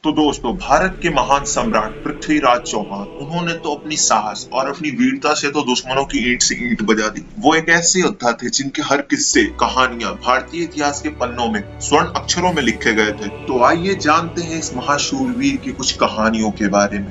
तो दोस्तों, भारत के महान सम्राट पृथ्वीराज चौहान, उन्होंने तो अपनी साहस और अपनी वीरता से तो दुश्मनों की ईंट से ईंट बजा दी। वो एक ऐसे योद्धा थे जिनके हर किस्से, कहानियां भारतीय इतिहास के पन्नों में स्वर्ण अक्षरों में लिखे गए थे। तो आइए जानते हैं इस महाशूरवीर की कुछ कहानियों के बारे में।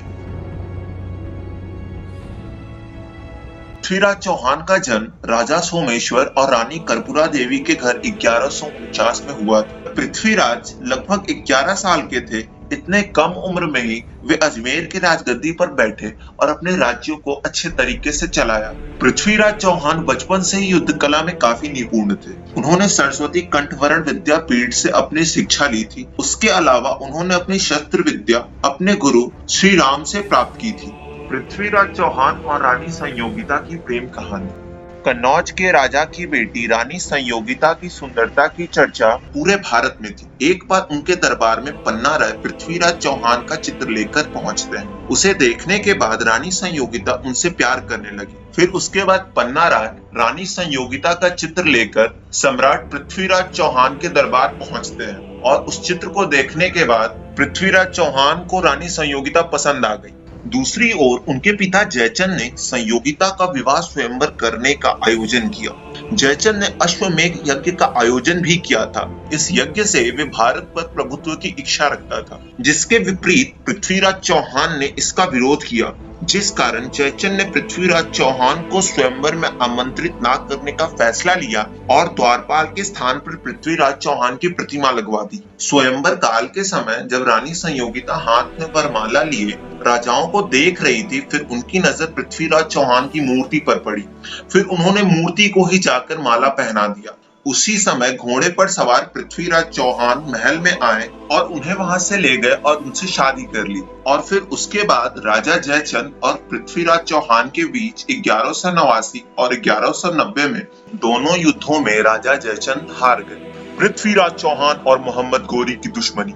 पृथ्वीराज चौहान का जन्म राजा सोमेश्वर और रानी कर्पूरा देवी के घर 1149 में हुआ था। पृथ्वीराज लगभग 11 साल के थे। इतने कम उम्र में ही वे अजमेर की राजगद्दी पर बैठे और अपने राज्यों को अच्छे तरीके से चलाया। पृथ्वीराज चौहान बचपन से ही युद्ध कला में काफी निपुण थे। उन्होंने सरस्वती कंठवरण विद्यापीठ से अपनी शिक्षा ली थी। उसके अलावा उन्होंने अपनी शस्त्र विद्या अपने गुरु श्री राम से प्राप्त की थी। पृथ्वीराज चौहान और रानी संयोगिता की प्रेम कहानी। कन्नौज के राजा की बेटी रानी संयोगिता की सुंदरता की चर्चा पूरे भारत में थी। एक बार उनके दरबार में पन्ना राय पृथ्वीराज चौहान का चित्र लेकर पहुंचते हैं। उसे देखने के बाद रानी संयोगिता उनसे प्यार करने लगी। फिर उसके बाद पन्ना राय रानी संयोगिता का चित्र लेकर सम्राट पृथ्वीराज चौहान के दरबार पहुंचते हैं और उस चित्र को देखने के बाद पृथ्वीराज चौहान को रानी संयोगिता पसंद आ गई। दूसरी ओर उनके पिता जयचंद ने संयोगिता का विवाह स्वयंवर करने का आयोजन किया। जयचंद ने अश्वमेध यज्ञ का आयोजन भी किया था। इस यज्ञ से वे भारत पर प्रभुत्व की इच्छा रखता था, जिसके विपरीत पृथ्वीराज चौहान ने इसका विरोध किया, जिस कारण जयचंद ने पृथ्वीराज चौहान को स्वयंवर में आमंत्रित न करने का फैसला लिया और द्वारपाल के स्थान पर पृथ्वीराज चौहान की प्रतिमा लगवा दी। स्वयंवर काल के समय जब रानी संयोगिता हाथ में वरमाला लिए राजाओं को देख रही थी, फिर उनकी नजर पृथ्वीराज चौहान की मूर्ति पर पड़ी। फिर उन्होंने मूर्ति को ही जाकर माला पहना दिया। उसी समय घोड़े पर सवार पृथ्वीराज चौहान महल में आए और उन्हें वहां से ले गए और उनसे शादी कर ली। और फिर उसके बाद राजा जयचंद और पृथ्वीराज चौहान के बीच 1189 और 1190 में दोनों युद्धों में राजा जयचंद हार गए। पृथ्वीराज चौहान और मोहम्मद गोरी की दुश्मनी।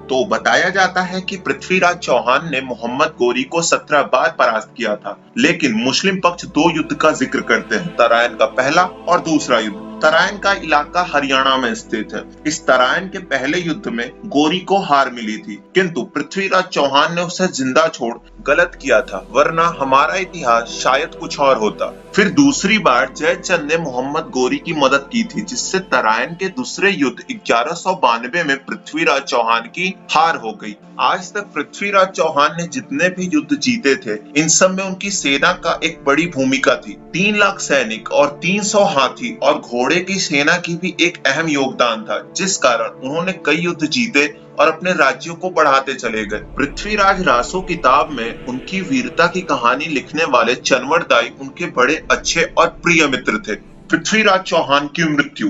तो बताया जाता है कि पृथ्वीराज चौहान ने मोहम्मद गोरी को 17 बार परास्त किया था, लेकिन मुस्लिम पक्ष दो युद्ध का जिक्र करते हैं, तराइन का पहला और दूसरा युद्ध। तराइन का इलाका हरियाणा में स्थित है। इस तराइन के पहले युद्ध में गोरी को हार मिली थी, किंतु पृथ्वीराज चौहान ने उसे जिंदा छोड़ गलत किया था, वरना हमारा इतिहास शायद कुछ और होता। फिर दूसरी बार जयचंद ने मोहम्मद गोरी की मदद की थी, जिससे तराइन के दूसरे युद्ध 1192 में पृथ्वीराज चौहान की हार हो गई। आज तक पृथ्वीराज चौहान ने जितने भी युद्ध जीते थे, इन सब में उनकी सेना का एक बड़ी भूमिका थी। 3 लाख सैनिक और 300 हाथी और घोड़े की सेना की भी एक अहम योगदान था, जिस कारण उन्होंने कई युद्ध जीते और अपने राज्यों को बढ़ाते चले गए। पृथ्वीराज रासो किताब में उनकी वीरता की कहानी लिखने वाले चनवर दाई उनके बड़े अच्छे और प्रिय मित्र थे। पृथ्वीराज चौहान की मृत्यु।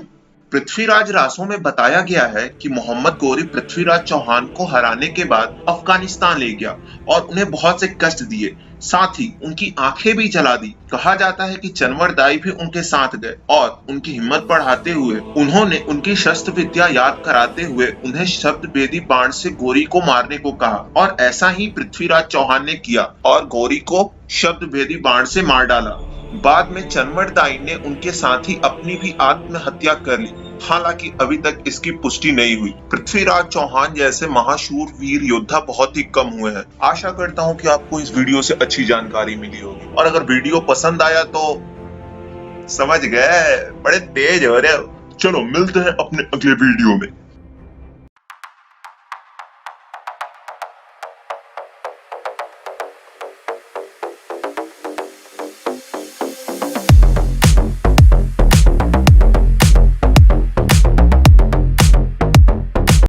पृथ्वीराज रासो में बताया गया है कि मोहम्मद गोरी पृथ्वीराज चौहान को हराने के बाद अफगानिस्तान ले गया और उन्हें बहुत से कष्ट दिए, साथ ही उनकी आंखें भी जला दी। कहा जाता है कि चनवर दाई भी उनके साथ गए और उनकी हिम्मत बढ़ाते हुए उन्होंने उनकी शस्त्र विद्या याद कराते हुए उन्हें शब्द भेदी बाण से गोरी को मारने को कहा, और ऐसा ही पृथ्वीराज चौहान ने किया और गोरी को शब्द भेदी बाण से मार डाला। बाद में चनवर दाई ने उनके साथ ही अपनी भी आत्महत्या कर ली। हालांकि अभी तक इसकी पुष्टि नहीं हुई। पृथ्वीराज चौहान जैसे महाशूर वीर योद्धा बहुत ही कम हुए हैं। आशा करता हूं कि आपको इस वीडियो से अच्छी जानकारी मिली होगी, और अगर वीडियो पसंद आया तो समझ गए, बड़े तेज हो रहे हो। चलो मिलते हैं अपने अगले वीडियो में।